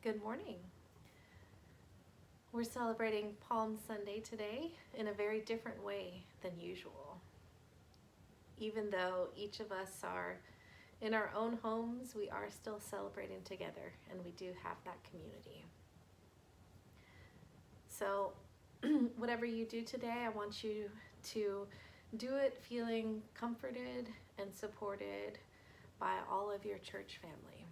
Good morning. We're celebrating Palm Sunday today in a very different way than usual. Even though each of us are in our own homes, we are still celebrating together, and we do have that community. So whatever you do today, I want you to do it feeling comforted and supported by all of your church family.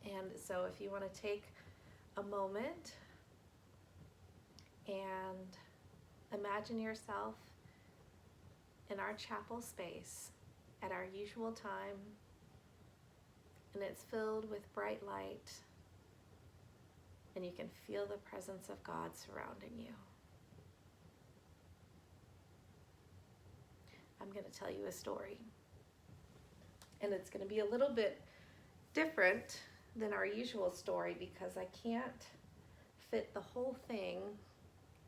And so if you want to take a moment and imagine yourself in our chapel space at our usual time, and it's filled with bright light, and you can feel the presence of God surrounding you. I'm going to tell you a story, and it's going to be a little bit different than our usual story because I can't fit the whole thing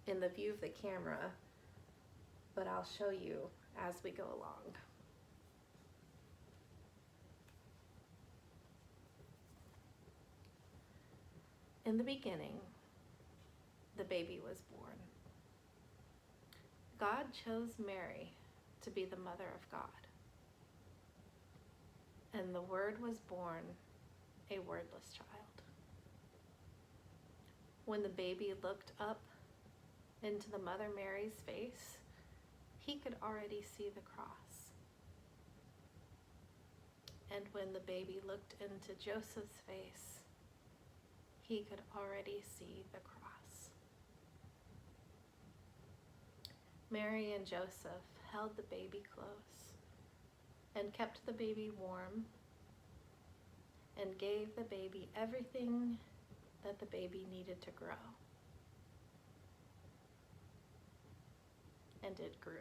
in the view of the camera, but I'll show you as we go along. In the beginning, the baby was born. God chose Mary to be the mother of God. And the Word was born, a wordless child. When the baby looked up into the Mother Mary's face, he could already see the cross. And when the baby looked into Joseph's face, he could already see the cross. Mary and Joseph held the baby close and kept the baby warm and gave the baby everything that the baby needed to grow. And it grew.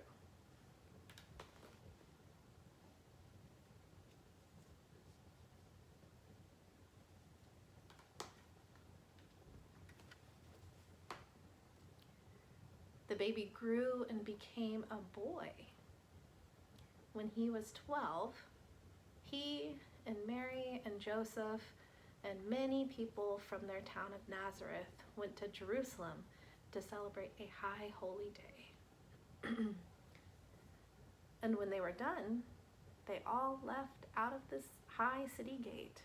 The baby grew and became a boy. When he was 12, he and Mary and Joseph and many people from their town of Nazareth went to Jerusalem to celebrate a high holy day. And when they were done, they all left out of this high city gate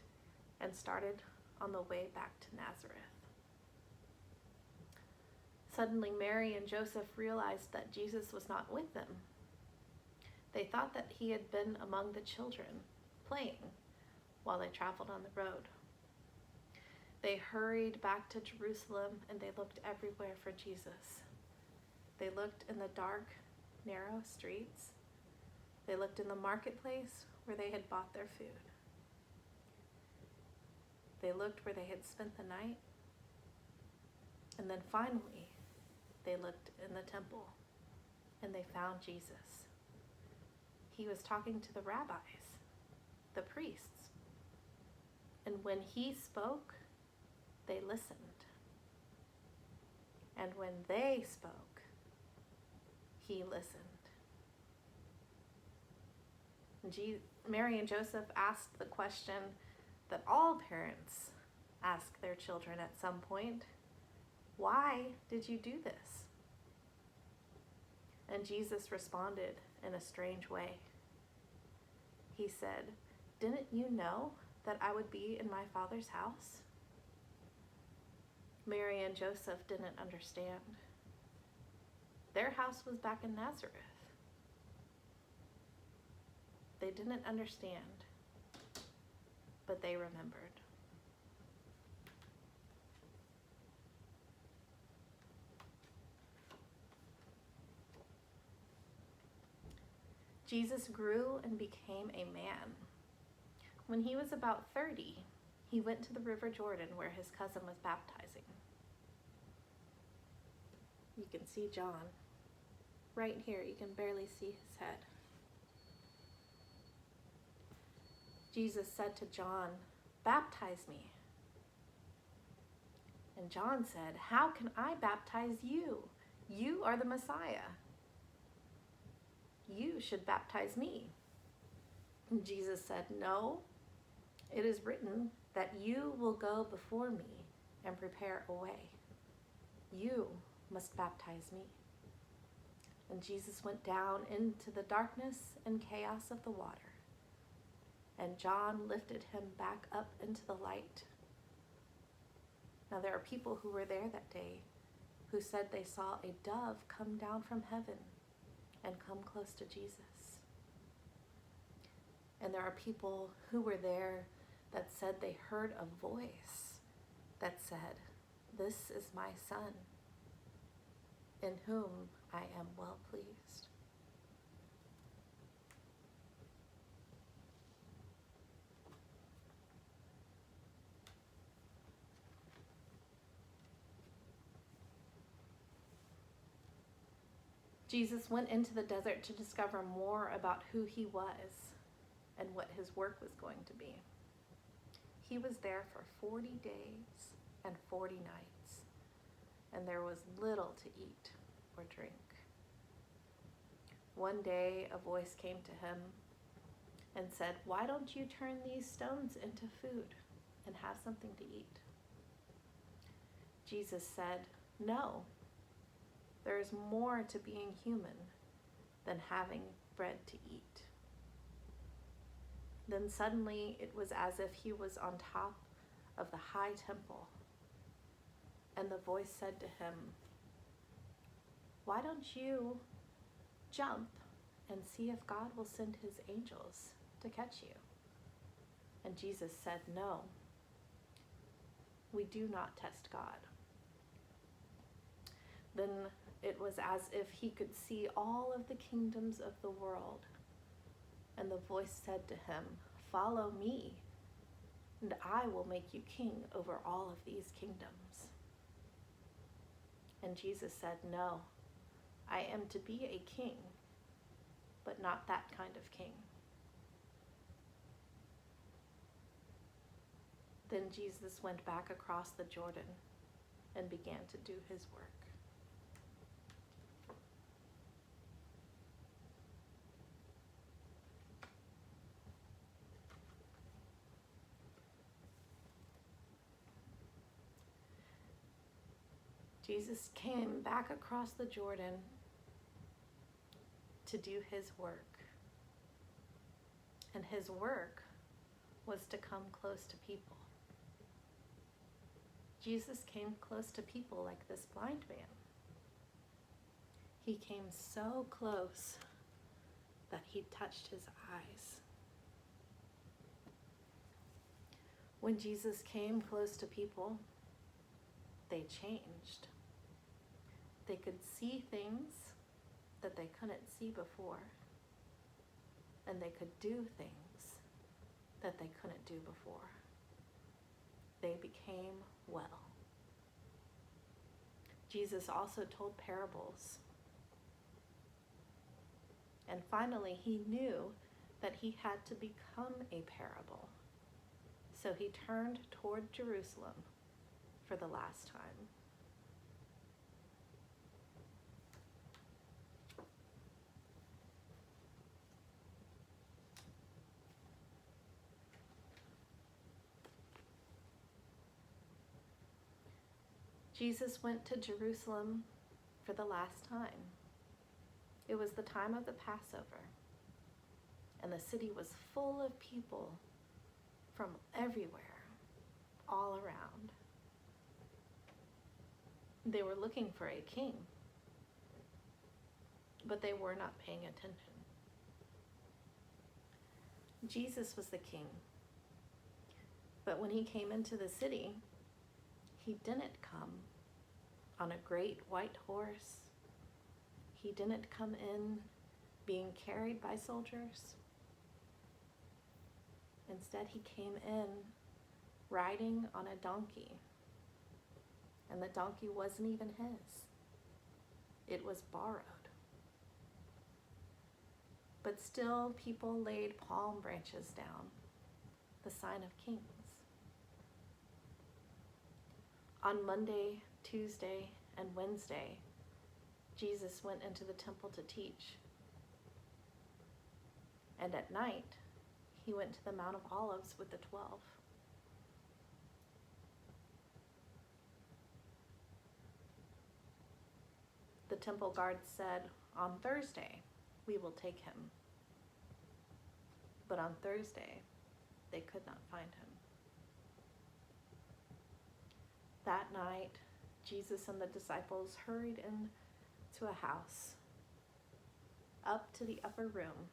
and started on the way back to Nazareth. Suddenly, Mary and Joseph realized that Jesus was not with them. They thought that he had been among the children, playing, while they traveled on the road. They hurried back to Jerusalem and they looked everywhere for Jesus. They looked in the dark, narrow streets. They looked in the marketplace where they had bought their food. They looked where they had spent the night. And then finally, they looked in the temple and they found Jesus. He was talking to the rabbis, the priests. And when he spoke, they listened. And when they spoke, he listened. Mary and Joseph asked the question that all parents ask their children at some point: why did you do this? And Jesus responded in a strange way. He said, "Didn't you know that I would be in my Father's house?" Mary and Joseph didn't understand. Their house was back in Nazareth. They didn't understand, but they remembered. Jesus grew and became a man. When he was about 30, he went to the River Jordan where his cousin was baptizing. You can see John. Right here, you can barely see his head. Jesus said to John, "Baptize me." And John said, "How can I baptize you? You are the Messiah. You should baptize me." And Jesus said, "No, It is written that you will go before me and prepare a way. You must baptize me." And Jesus went down into the darkness and chaos of the water, and John lifted him back up into the light. Now there are people who were there that day who said they saw a dove come down from heaven and come close to Jesus. And there are people who were there that said they heard a voice that said, "This is my son, in whom I am well pleased." Jesus went into the desert to discover more about who he was and what his work was going to be. He was there for 40 days and 40 nights, and there was little to eat or drink. One day a voice came to him and said, "Why don't you turn these stones into food and have something to eat?" Jesus said, "No. There is more to being human than having bread to eat." Then suddenly it was as if he was on top of the high temple, and the voice said to him, "Why don't you jump and see if God will send his angels to catch you?" And Jesus said, "No, we do not test God." Then it was as if he could see all of the kingdoms of the world. And the voice said to him, "Follow me, and I will make you king over all of these kingdoms." And Jesus said, "No, I am to be a king, but not that kind of king." Then Jesus went back across the Jordan and began to do his work. Jesus came back across the Jordan to do his work. And his work was to come close to people. Jesus came close to people like this blind man. He came so close that he touched his eyes. When Jesus came close to people, they changed. They could see things that they couldn't see before, and they could do things that they couldn't do before. They became well. Jesus also told parables. And finally, he knew that he had to become a parable. So he turned toward Jerusalem for the last time. Jesus went to Jerusalem for the last time. It was the time of the Passover, and the city was full of people from everywhere, all around. They were looking for a king, but they were not paying attention. Jesus was the king, but when he came into the city, he didn't come on a great white horse. He didn't come in being carried by soldiers. Instead, he came in riding on a donkey. And the donkey wasn't even his. It was borrowed. But still, people laid palm branches down, the sign of kings. On Monday, Tuesday, and Wednesday, Jesus went into the temple to teach. And at night, he went to the Mount of Olives with the 12. The temple guards said, "On Thursday, we will take him." But on Thursday, they could not find him. That night, Jesus and the disciples hurried into a house, up to the upper room,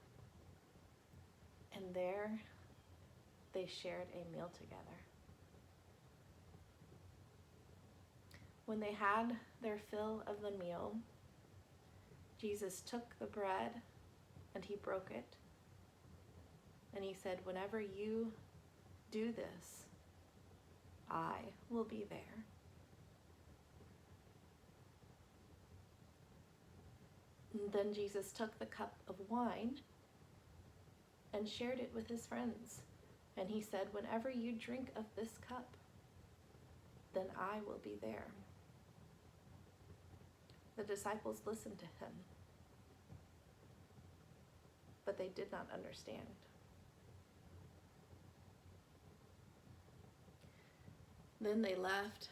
and there they shared a meal together. When they had their fill of the meal, Jesus took the bread and he broke it. And he said, "Whenever you do this, I will be there." And then Jesus took the cup of wine and shared it with his friends. And he said, "Whenever you drink of this cup, then I will be there." The disciples listened to him, but they did not understand. Then they left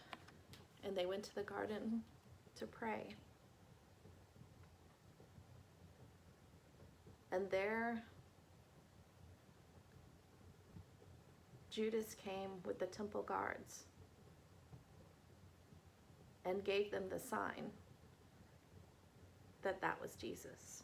and they went to the garden to pray. And there Judas came with the temple guards and gave them the sign that that was Jesus.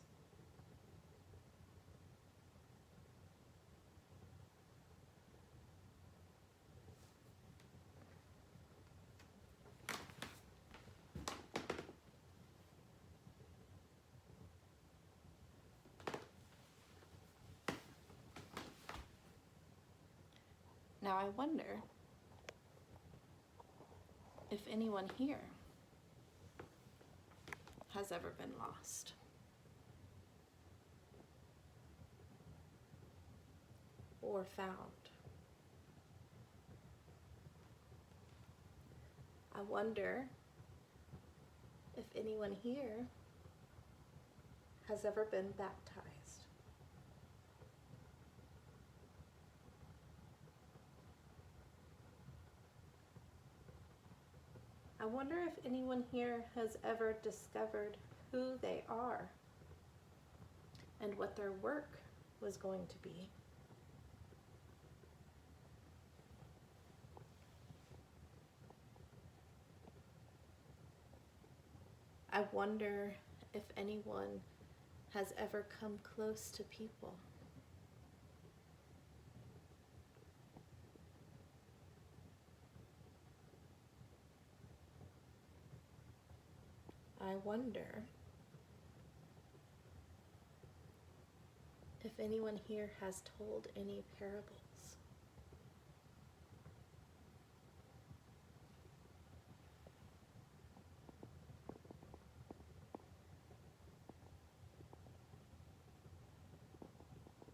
Now I wonder if anyone here has ever been lost. Or found. I wonder if anyone here has ever been baptized. I wonder if anyone here has ever discovered who they are and what their work was going to be. I wonder if anyone has ever come close to people. I wonder if anyone here has told any parables.